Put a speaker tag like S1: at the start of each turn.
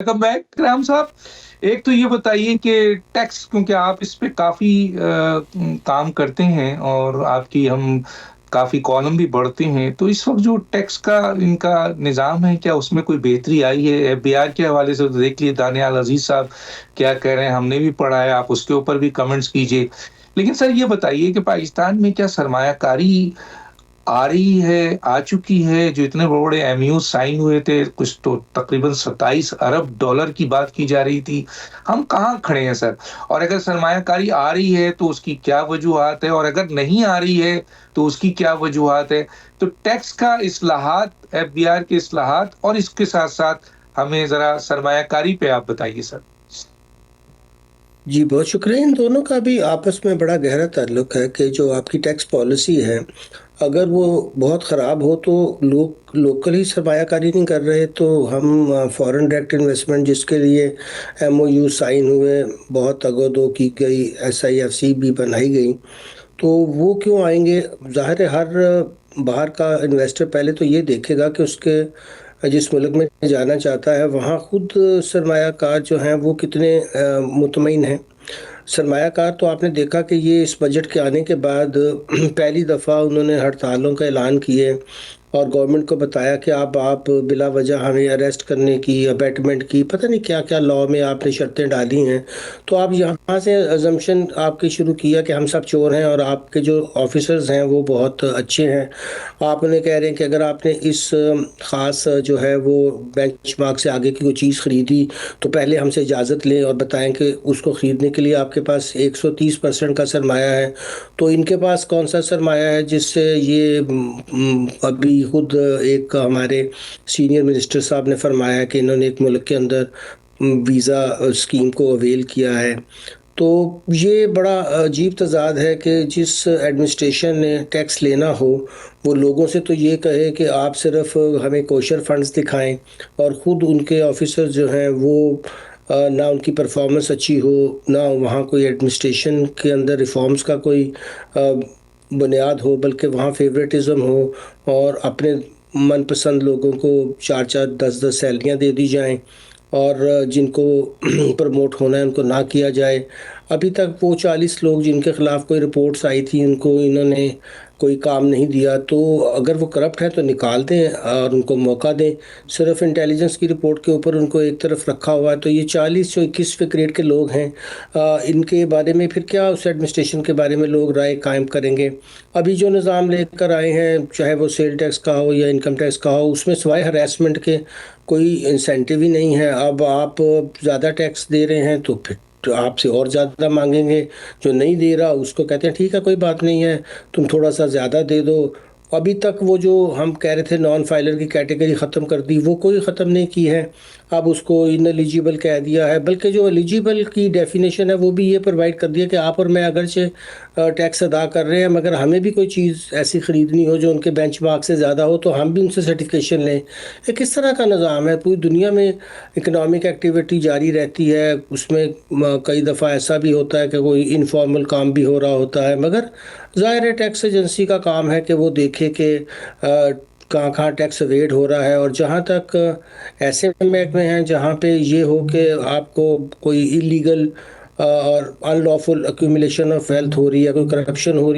S1: Welcome back Ram साहब। एक तो ये बताइए कि टैक्स, क्योंकि आप इस पे काफ़ी काम करते हैं और आपकी हम काफ़ी कॉलम भी पढ़ते हैं, तो इस वक़्त जो टैक्स का इनका निज़ाम है, क्या उसमें कोई बेहतरी आई है? एफबीआर के हवाले से तो देख लिए दानियाल अज़ीज़ साहब क्या कह रहे हैं, हमने भी पढ़ा है, आप उसके ऊपर भी कमेंट्स कीजिए। लेकिन सर ये बताइए कि पाकिस्तान में क्या सरमायाकारी आ रही है, आ चुकी है? जो इतने बड़े-बड़े एमओयू साइन हुए थे, कुछ तो तकरीबन 27 अरब डॉलर की बात की जा रही थी। हम कहाँ खड़े हैं सर? और अगर सरमायाकारी आ रही है, तो उसकी क्या वजूहात है? और अगर नहीं आ रही है, तो उसकी क्या वजूहात है? तो टैक्स का इस्लाहात, एफबीआर के इस्लाहात और इसके साथ-साथ हमें ज़रा सरमायाकारी पे आप बताइए सर।
S2: जी, बहुत शुक्रिया। इन दोनों का भी आपस में बड़ा गहरा ताल्लुक है कि जो आपकी टैक्स पॉलिसी है, अगर वो बहुत ख़राब हो तो लोग लोकल ही सरमायाकारी नहीं कर रहे, तो हम फॉरेन डायरेक्ट इन्वेस्टमेंट जिसके लिए एमओयू साइन हुए, बहुत अगो-दो की गई, एसआईएफसी भी बनाई गई, तो वो क्यों आएँगे? ज़ाहिर है हर बाहर का इन्वेस्टर पहले तो ये देखेगा कि उसके जिस मुल्क में जाना चाहता है, वहाँ खुद सरमायाकार जो हैं वो कितने मुतमईन हैं। सरमायाकार तो आपने देखा कि ये इस बजट के आने के बाद पहली दफ़ा उन्होंने हड़तालों का ऐलान किए और गवर्नमेंट को बताया कि आप बिला वजह हमें अरेस्ट करने की, अबैटमेंट की, पता नहीं क्या-क्या लॉ में आपने शर्तें डाली हैं। तो आप यहाँ से अज़म्पशन आपकी शुरू किया कि हम सब चोर हैं और आपके जो ऑफ़िसर्स हैं वो बहुत अच्छे हैं। आप उन्हें कह रहे हैं कि अगर आपने इस ख़ास जो है वो बेंचमार्क से आगे की कोई चीज़ खरीदी, तो पहले हमसे इजाज़त लें और बताएँ कि उसको ख़रीदने के लिए आपके पास 130% का सरमाया है। तो इनके पास कौन-सा सरमाया है जिससे ये अभी खुद एक हमारे सीनियर मिनिस्टर साहब ने फरमाया कि इन्होंने एक मुल्क के अंदर वीज़ा स्कीम को अवेल किया है। तो ये बड़ा अजीब तज़ाद है कि जिस एडमिनिस्ट्रेशन ने टैक्स लेना हो, वो लोगों से तो ये कहे कि आप सिर्फ़ हमें कोशर फंड्स दिखाएँ और ख़ुद उनके ऑफ़िसर्स जो हैं वो ना उनकी परफ़ॉर्मेंस अच्छी हो, ना वहाँ कोई एडमिनिस्ट्रेशन के अंदर रिफ़ॉर्म्स का कोई बुनियाद हो, बल्कि वहाँ फ़ेवरेटिज़्म हो और अपने मनपसंद लोगों को 4-4, 10-10 सैलरियाँ दे दी जाएँ और जिनको प्रमोट होना है उनको ना किया जाए। अभी तक वो 40 लोग जिनके खिलाफ कोई रिपोर्ट्स आई थी, उनको इन्होंने कोई काम नहीं दिया, तो अगर वो करप्ट हैं तो निकाल दें और उनको मौका दें। सिर्फ़ इंटेलिजेंस की रिपोर्ट के ऊपर उनको एक तरफ रखा हुआ है, तो ये 40 जो 21वें ग्रेड के लोग हैं, इनके बारे में फिर क्या उस एडमिनिस्ट्रेशन के बारे में लोग राय कायम करेंगे? अभी जो निज़ाम लेकर आए हैं, चाहे वो सेल टैक्स का हो या इनकम टैक्स का हो, उसमें सिवाय हैरेसमेंट के कोई इंसेंटिव ही नहीं है। अब आप ज़्यादा टैक्स दे रहे हैं तो फिर तो आपसे और ज़्यादा माँगेंगे, जो नहीं दे रहा उसको कहते हैं ठीक है कोई बात नहीं है, तुम थोड़ा-सा ज़्यादा दे दो। अभी तक वो जो हम कह रहे थे नॉन फाइलर की कैटेगरी ख़त्म कर दी, वो कोई ख़त्म नहीं की है। अब उसको इनएलिजिबल कह दिया है, बल्कि जो एलिजिबल की डेफ़िनेशन है वो भी ये प्रोवाइड कर दिया कि आप और मैं अगरचे टैक्स अदा कर रहे हैं, मगर हमें भी कोई चीज़ ऐसी ख़रीदनी हो जो उनके बेंचमार्क से ज़्यादा हो, तो हम भी उनसे सर्टिफ़िकेशन लें। ये किस तरह का निज़ाम है? पूरी दुनिया में इकोनॉमिक एक्टिविटी जारी रहती है, उसमें कई दफ़ा ऐसा भी होता है कि कोई इनफॉर्मल काम भी हो रहा होता है, मगर ज़ाहिर है टैक्स एजेंसी का काम है कि वो देखे कि कहाँ-कहाँ टैक्स एवेड हो रहा है। और जहाँ तक ऐसे महकमे हैं जहाँ पे ये हो कि आपको कोई इल्लीगल और अनलॉफुल एक्यूमुलेशन ऑफ वेल्थ हो रही है, कोई करप्शन हो रही है,